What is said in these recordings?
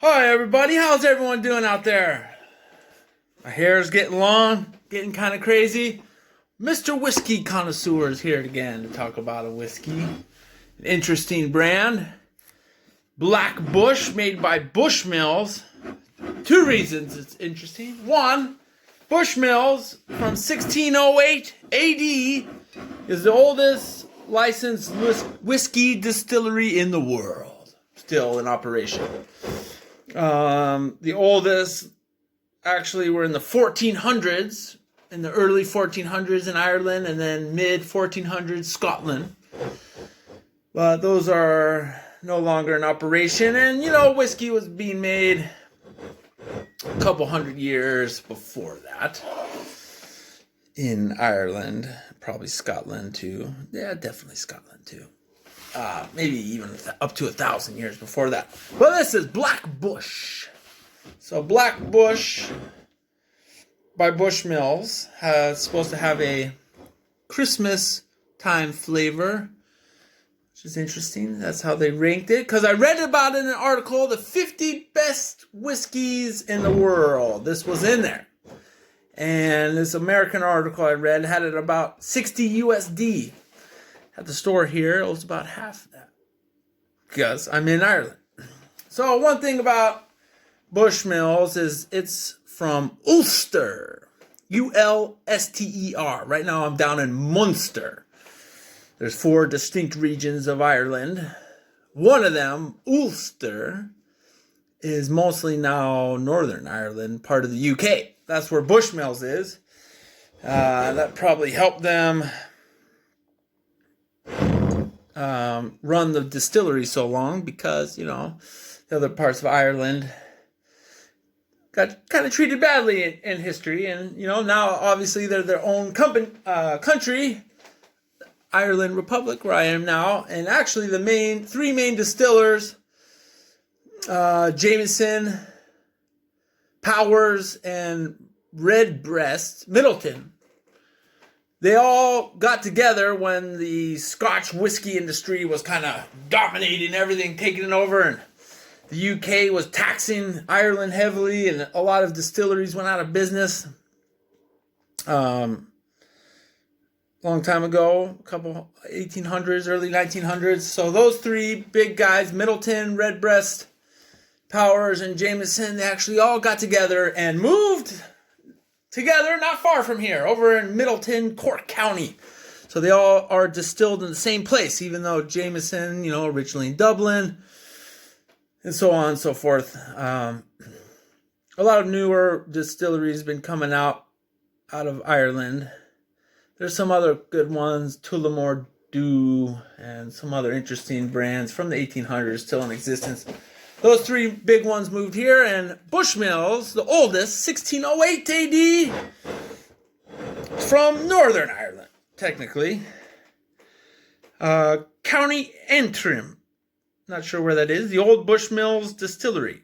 Hi everybody, how's everyone doing out there? My hair's getting long, getting kind of crazy. Mr. Whiskey Connoisseur is here again to talk about a whiskey. An interesting brand. Black Bush, made by Bushmills. Two reasons it's interesting. One, Bushmills from 1608 AD is the oldest licensed whiskey distillery in the world. Still in operation. The oldest actually were in the 1400s, in the early 1400s in Ireland, and then mid 1400s Scotland. But those are no longer in operation, and whiskey was being made a couple hundred years before that in Ireland, probably Scotland too. Yeah, definitely Scotland too. Maybe even up to 1,000 years before that. Well, this is Black Bush. So Black Bush by Bushmills is supposed to have a Christmas time flavor, which is interesting. That's how they ranked it. Because I read about it in an article, the 50 best whiskeys in the world. This was in there. And this American article I read had it about 60 USD. At the store here, it was about half of that. Because I'm in Ireland. So one thing about Bushmills is it's from Ulster. Ulster. Right now I'm down in Munster. There's 4 distinct regions of Ireland. One of them, Ulster, is mostly now Northern Ireland, part of the UK. That's where Bushmills is. That probably helped them run the distillery so long because, the other parts of Ireland got kind of treated badly in history. And, now obviously they're their own country, Ireland Republic, where I am now. And actually the three main distillers, Jameson, Powers, and Redbreast, Middleton, they all got together when the Scotch whiskey industry was kind of dominating everything, taking it over, and the UK was taxing Ireland heavily, and a lot of distilleries went out of business. Long time ago, a couple 1800s, early 1900s. So those 3 big guys, Middleton, Redbreast, Powers, and Jameson, they actually all got together and moved together, not far from here, over in Middleton, Cork County. So they all are distilled in the same place, even though Jameson, originally in Dublin, and so on and so forth. A lot of newer distilleries been coming out of Ireland. There's some other good ones, Tullamore Dew, and some other interesting brands from the 1800s still in existence. Those 3 big ones moved here, and Bushmills, the oldest, 1608 AD, from Northern Ireland, technically. County Antrim, not sure where that is, the old Bushmills Distillery.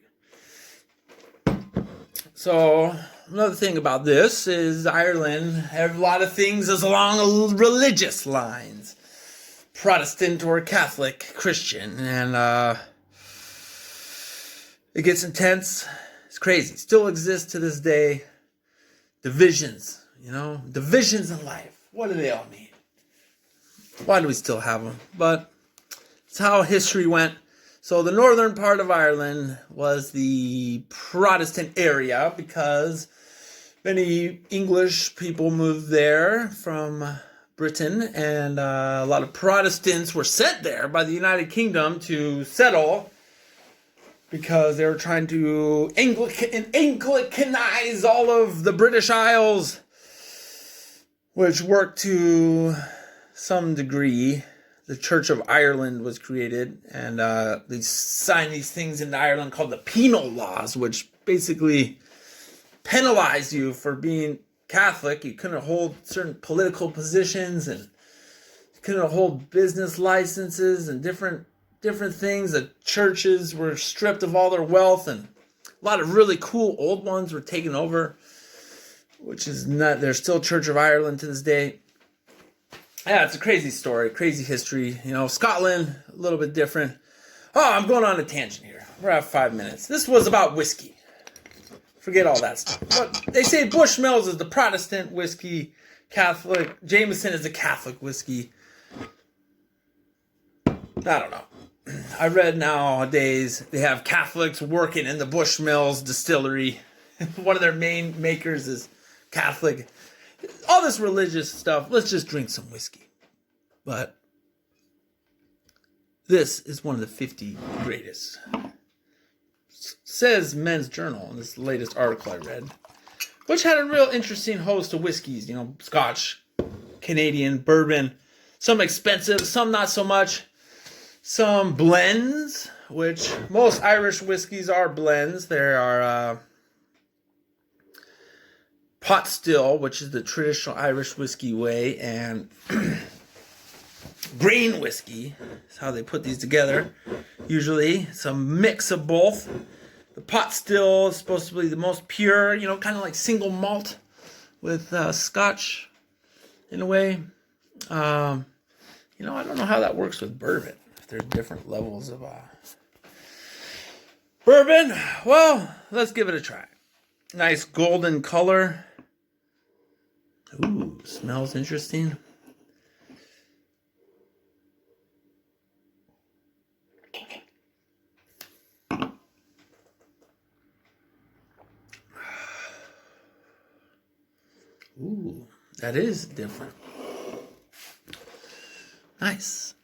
So, another thing about this is Ireland have a lot of things as along religious lines. Protestant or Catholic, Christian, and it gets intense. It's crazy. Still exists to this day. Divisions, divisions in life. What do they all mean? Why do we still have them? But it's how history went. So the northern part of Ireland was the Protestant area because many English people moved there from Britain, and a lot of Protestants were sent there by the United Kingdom to settle because they were trying to Anglicanize all of the British Isles, which worked to some degree. The Church of Ireland was created, and they signed these things into Ireland called the penal laws, which basically penalized you for being Catholic. You couldn't hold certain political positions, and you couldn't hold business licenses and different things. The churches were stripped of all their wealth, and a lot of really cool old ones were taken over, which is not, they're still Church of Ireland to this day. Yeah, it's a crazy story, crazy history. Scotland, a little bit different. Oh, I'm going on a tangent here. We're at 5 minutes. This was about whiskey. Forget all that stuff. But they say Bushmills is the Protestant whiskey, Catholic. Jameson is the Catholic whiskey. I don't know. I read nowadays they have Catholics working in the Bushmills distillery. One of their main makers is Catholic. All this religious stuff. Let's just drink some whiskey. But this is one of the 50 greatest. Says Men's Journal in this latest article I read, which had a real interesting host of whiskeys. You know, Scotch, Canadian, bourbon, some expensive, some not so much. Some blends, which most Irish whiskeys are blends. There are pot still, which is the traditional Irish whiskey way, and grain whiskey is how they put these together. Usually, some mix of both. The pot still is supposed to be the most pure, you know, kind of like single malt with Scotch in a way. You know, I don't know how that works with bourbon. There's different levels of bourbon. Well, let's give it a try. Nice golden color. Ooh, smells interesting. Ooh, that is different. Nice.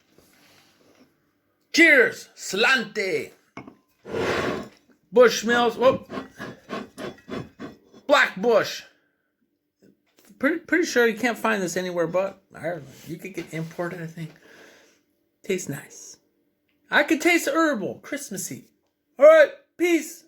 Cheers! Salante! Bushmills. Whoop. Black Bush. Pretty sure you can't find this anywhere but Ireland. You could get imported, I think. Tastes nice. I could taste herbal, Christmassy. All right, peace.